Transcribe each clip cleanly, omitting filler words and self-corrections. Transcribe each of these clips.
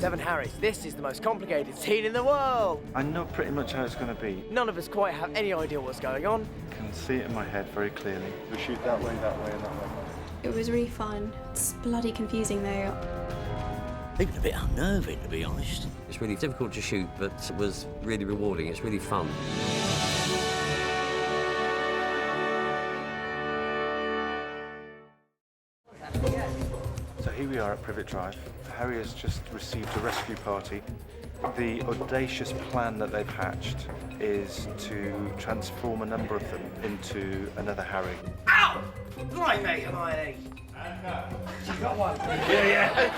Seven Harrys, this is the most complicated scene in the world! I know pretty much how it's going to be. None of us quite have any idea what's going on. I can see it in my head very clearly. We shoot that way, and that way. It was really fun. It's bloody confusing though. Even a bit unnerving, to be honest. It's really difficult to shoot, but it was really rewarding. It's really fun. So here we are at Privet Drive. Harry has just received a rescue party. The audacious plan that they've hatched is to transform a number of them into another Harry. Ow! Blimey, Hermione! She's got one. Yeah.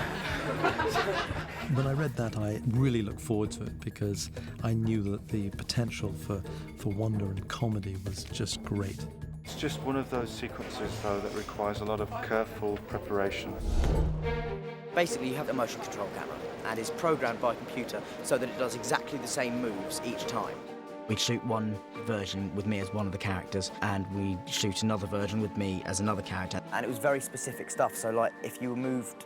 When I read that, I really looked forward to it because I knew that the potential for wonder and comedy was just great. It's just one of those sequences, though, that requires a lot of careful preparation. Basically, you have a motion control camera, and it's programmed by computer so that it does exactly the same moves each time. We'd shoot one version with me as one of the characters, and we'd shoot another version with me as another character. And it was very specific stuff, so like if you were moved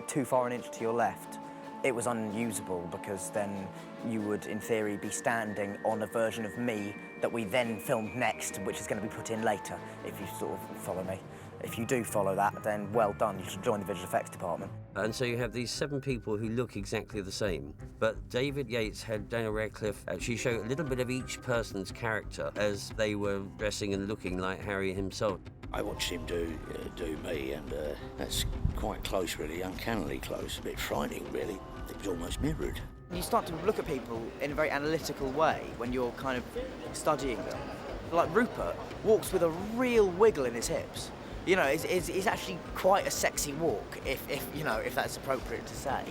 too far an inch to your left, it was unusable because then you would, in theory, be standing on a version of me that we then filmed next, which is going to be put in later, if you sort of follow me. If you do follow that, then well done, you should join the visual effects department. And so you have these 7 people who look exactly the same. But David Yates had Daniel Radcliffe actually show a little bit of each person's character as they were dressing and looking like Harry himself. I watched him do me, and that's quite close, really, uncannily close. A bit frightening, really. It was almost mirrored. You start to look at people in a very analytical way when you're kind of studying them. Like Rupert walks with a real wiggle in his hips. You know, it's actually quite a sexy walk, if that's appropriate to say.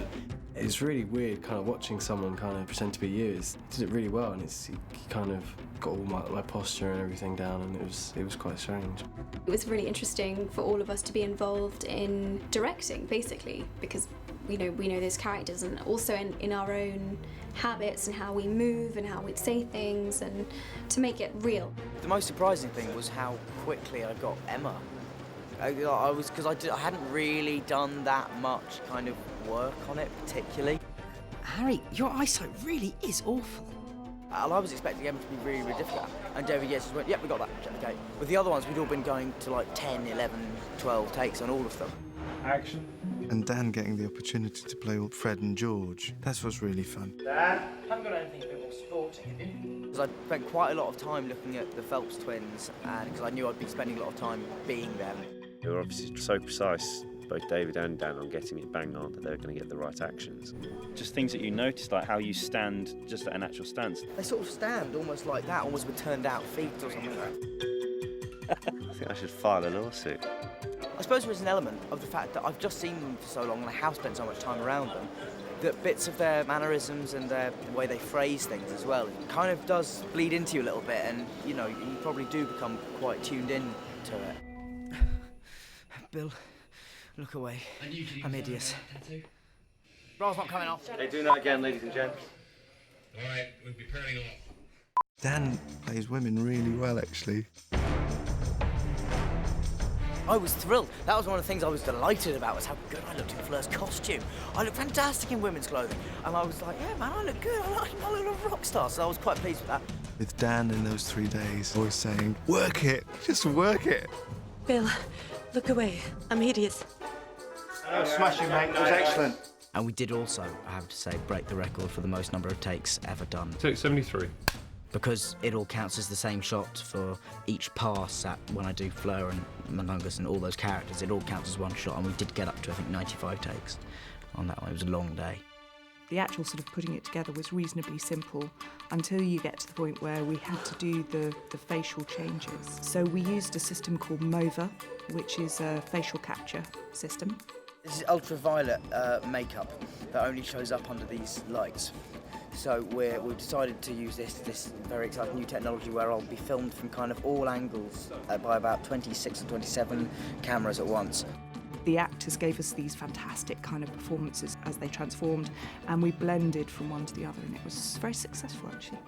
It's really weird kind of watching someone kind of pretend to be you. Did it really well, and you kind of got all my posture and everything down, and it was quite strange. It was really interesting for all of us to be involved in directing, basically, because we know those characters, and also in our own habits and how we move and how we'd say things, and to make it real. The most surprising thing was how quickly I got Emma. I hadn't really done that much kind of work on it particularly. Harry, your eyesight really is awful. And I was expecting Emma to be really, really difficult. And David Yates just went, yep, we got that, check the gate. With the other ones, we'd all been going to like 10, 11, 12 takes on all of them. Action. And Dan getting the opportunity to play with Fred and George. That's what's really fun. Dan? I haven't got anything a bit more sporting, have you? Because I'd spent quite a lot of time looking at the Phelps twins, and because I knew I'd be spending a lot of time being them. They were obviously so precise, both David and Dan, on getting it bang on, that they were going to get the right actions. Just things that you noticed, like how you stand just at an actual stance. They sort of stand almost like that, almost with turned out feet or something like that. I think I should file a lawsuit. I suppose there is an element of the fact that I've just seen them for so long and I have spent so much time around them that bits of their mannerisms and the way they phrase things as well kind of does bleed into you a little bit, and you probably do become quite tuned in to it. Bill, look away. I'm hideous. Bra's not coming off. Hey, doing that again, ladies and gents. All right, we'll be pairing off. Dan plays women really well, actually. I was thrilled. That was one of the things I was delighted about, was how good I looked in Fleur's costume. I looked fantastic in women's clothing. And I was like, yeah, man, I look good. I look a rock star. So I was quite pleased with that. With Dan in those 3 days, always saying, work it, just work it. Bill, look away. I'm hideous. Oh, smashing, mate. It was excellent. And we did also, I have to say, break the record for the most number of takes ever done. Take 73. Because it all counts as the same shot for each pass when I do Fleur and Munungus and all those characters, it all counts as one shot, and we did get up to, I think, 95 takes on that one. It was a long day. The actual sort of putting it together was reasonably simple until you get to the point where we had to do the facial changes. So we used a system called MOVA, which is a facial capture system. This is ultraviolet makeup that only shows up under these lights. So we've decided to use this very exciting new technology where I'll be filmed from kind of all angles by about 26 or 27 cameras at once. The actors gave us these fantastic kind of performances as they transformed, and we blended from one to the other, and it was very successful, actually.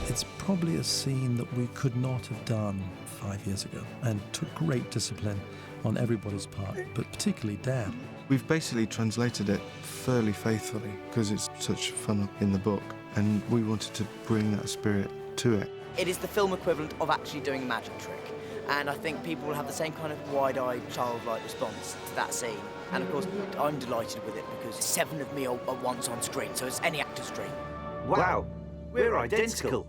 It's probably a scene that we could not have done 5 years ago, and took great discipline on everybody's part, but particularly Dan. We've basically translated it fairly faithfully because it's such fun in the book, and we wanted to bring that spirit to it. It is the film equivalent of actually doing a magic trick, and I think people will have the same kind of wide-eyed, childlike response to that scene. And of course, I'm delighted with it because 7 of me are once on screen, so it's any actor's dream. Wow, we're identical.